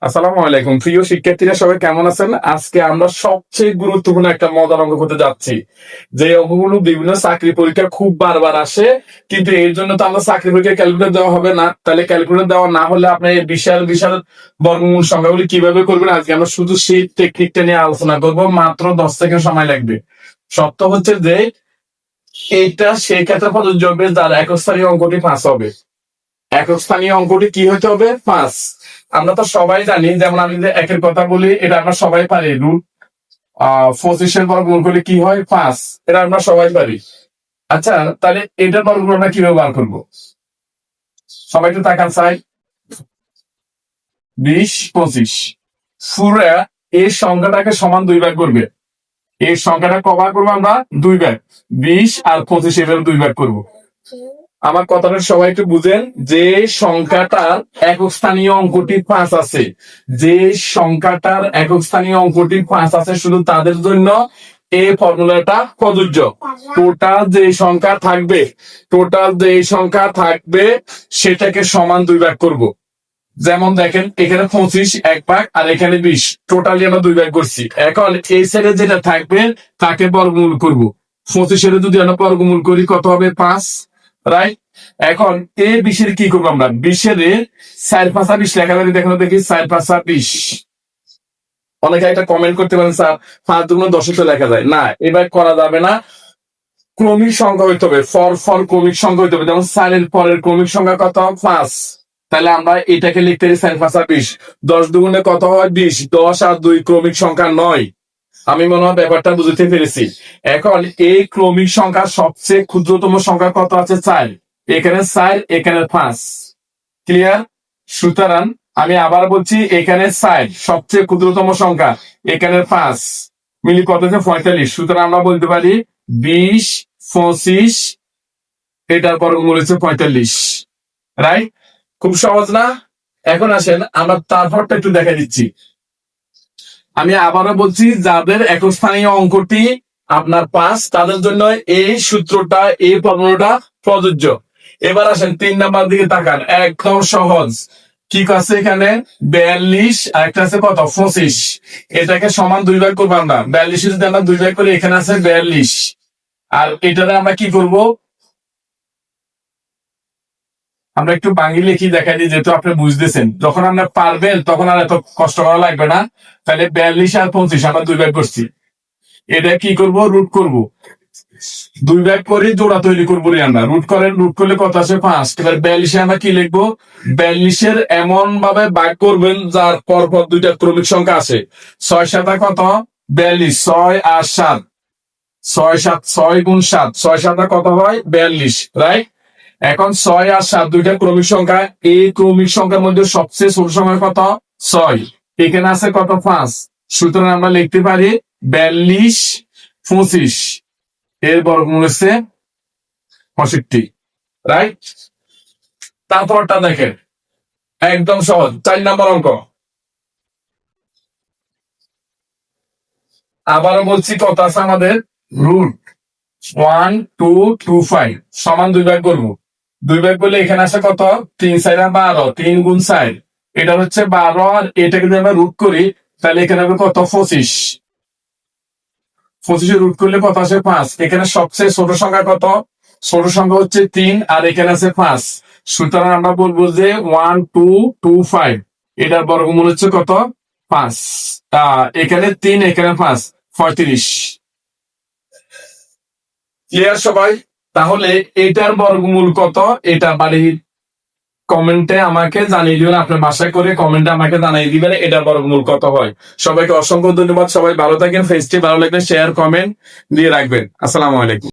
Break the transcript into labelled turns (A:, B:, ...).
A: আসসালামু আলাইকুম প্রিয় শিক্ষার্থীরা, সবাই কেমন আছেন? আজকে আমরা সবচেয়ে গুরুত্বপূর্ণ একটা মজার অঙ্ক করতে যাচ্ছি। যে অঙ্কগুলো বিভিন্ন চাকরি পরীক্ষা খুব বারবার আসে, কিন্তু এর জন্য তো আমরা চাকরি পরীক্ষা ক্যালকুলেটর দেওয়া হবে না। তাহলে ক্যালকুলেটর দেওয়া না হলে আপনি এই বিশাল বিশাল বর্গমূল সংখ্যাগুলি কিভাবে করবেন, আজকে আমরা শুধু সেই টেকনিকটা নিয়ে আলোচনা করব। মাত্র 10 সেকেন্ড সময় লাগবে। সত্য হচ্ছে যে এইটা সেই ক্ষেত্রে প্রযোজ্য হবে যার একক স্থানীয় অঙ্কটি 5 হবে। একক স্থানীয় অঙ্কটি কি হতে হবে? 5। আমরা তো সবাই জানি, যেমন আমি যে একের কথা বলি, এটা আমরা সবাই পারি। রুট 25 পর গুণ করলে কি হয়? 5। এটা আমরা সবাই পারি। আচ্ছা, তাহলে এটার বর্গমূল আমরা কিভাবে বার করবো? সবাই একটু তাকান চাই। 20, 25 পুরা এই সংখ্যাটাকে সমান 2 ভাগ করবে। এই সংখ্যাটা কবার করবো আমরা? 2 ভাগ। 20 আর 25 এভাবে 2 ভাগ করবো। আমার কথাটা সবাই একটু বুঝেন। যে সংখ্যাটার একক স্থানীয় অঙ্কটি 5 আছে, যে সংখ্যাটার একক স্থানীয় অঙ্কটি 5 আছে, শুধু তাদের জন্য এই ফর্মুলাটা প্রযোজ্য। টোটাল যে সংখ্যা থাকবে সেটাকে সমান 2 ভাগ করব। যেমন দেখেন, এখানে 25 1 ভাগ আর এখানে 20, টোটালি আমরা 2 ভাগ করছি। এখন এই সাইডে যেটা থাকবে তাকে বর্গমূল করব। 25 যদি আমরা বর্গমূল করি কত হবে? 5, রাইট? এখন এই 20 কি করবো আমরা? 20 4 5 20 লেখা যাবে। দেখো দেখি, 4 5 20। অনেকে একটা কমেন্ট করতে পারেন, স্যার 5 দুগুণ 10 তো লেখা যায় না। এবার করা যাবে না, ক্রমিক সংখ্যা হইতে হবে। ফর ক্রমিক সংখ্যা হইতে হবে। যেমন 4 এর পরের ক্রমিক সংখ্যা কত? 5। তাহলে আমরা এটাকে লিখতে পারি 4 5 20। 10 দুগুণে কত হয়? 20। 10 আর 2 ক্রমিক সংখ্যা 9। আমি মনে হয় ব্যাপারটা বুঝতে পেরেছি। এখন এই ক্রমিক সংখ্যা সবচেয়ে ক্ষুদ্রতম সংখ্যা কত আছে? 4। এখানে 4, এখানে 5। ক্লিয়ার? সুতরাং আমি আবার বলছি, এখানে 4 সবচেয়ে ক্ষুদ্রতম সংখ্যা, এখানে 5 মিলি কত হচ্ছে? 45। সুতরাং আমরা বলতে পারি 20 25 এটার বর্গমূল হচ্ছে 45। রাইট? খুব সহজ না? এখন আসেন আমরা তারপরটা একটু দেখা দিচ্ছি। আমি আবারও বলছি, যাদের একক স্থানীয় অঙ্কটি আপনার 5, তাদের জন্য এই সূত্রটা, এই ফর্মুলাটা প্রযোজ্য। এবার আসেন 3 নাম্বার দিকে তাকান। একদম সহজ। কি আছে এখানে? 42 আর একটা আছে কত? 25। এটাকে সমান 2 ভাগ করবো আমরা। 42 যদি আমরা 2 ভাগ করি, এখানে আছে 42। আর এটাতে আমরা কি করব? আমরা একটু বাংলা লিখি দেখাই দিই, যেহেতু আপনি বুঝতেছেন। যখন আমরা পারবেন তখন আর এত কষ্ট করা লাগবে না। তাহলে 42 আর 25 আমরা 2 ভাগ করছি। এটা কি করব? রুট করব। 2 ভাগ করে জোড়া তৈরি করবো। আমরা রুট করলে কত আসে? 5। এবার 42 আমরা কি লিখবো? 42 এমন ভাবে ভাগ করবেন যার পরপর দুইটা ক্রমিক সংখ্যা আছে। 6 7 কত? 42। 6 আর 7, 6 7 6 গুণ 7, 6 7 কত হয়? 42। রাইট? এখন 6 আর 7 দুইটা ক্রমিক সংখ্যা। এই ক্রমিক সংখ্যার মধ্যে সবচেয়ে ছোট সংখ্যা কত? 6। এখানে আছে কত? 5। সুতরাং আমরা লিখতে পারি 42 25 এর বর্গমূল হচ্ছে 65। রাইট? তারপরটা দেখেন, একদম সহজ। 4 নাম্বার অঙ্ক। আবারও বলছি, কত আছে আমাদের? রুট 1 2 2 5 সমান 2 ভাগ করবো। 2 ভাগ করলে এখানে আসে কত? 3 4 12, 3 গুণ 4 এটা হচ্ছে 12। আর এটাকে যদি আমরা রুট করি তাহলে এখানে হবে কত? 25। 25 রুট করলে কত আসে? 5। এখানে সবচেয়ে ছোট সংখ্যা কত? ছোট সংখ্যা হচ্ছে 3 আর এখানে আছে 5। সুতরাং আমরা বলবো যে 1 2 2 5 এটার বর্গমূল হচ্ছে কত? 5। এখানে 3, এখানে 5, 35। ক্লিয়ার সবাই? তাহলে এটার বর্গমূল কত? এটা বাড়ির কমেন্টে আমাকে জানিয়ে দিবেন। আপনার বাসায় করে কমেন্টে আমাকে জানিয়ে দিবেন এটার বর্গমূল কত হয়। সবাইকে অসংখ্য ধন্যবাদ। সবাই ভালো থাকেন। ফেসটি ভালো লাগলে শেয়ার কমেন্ট দিয়ে রাখবেন। আসসালামু আলাইকুম।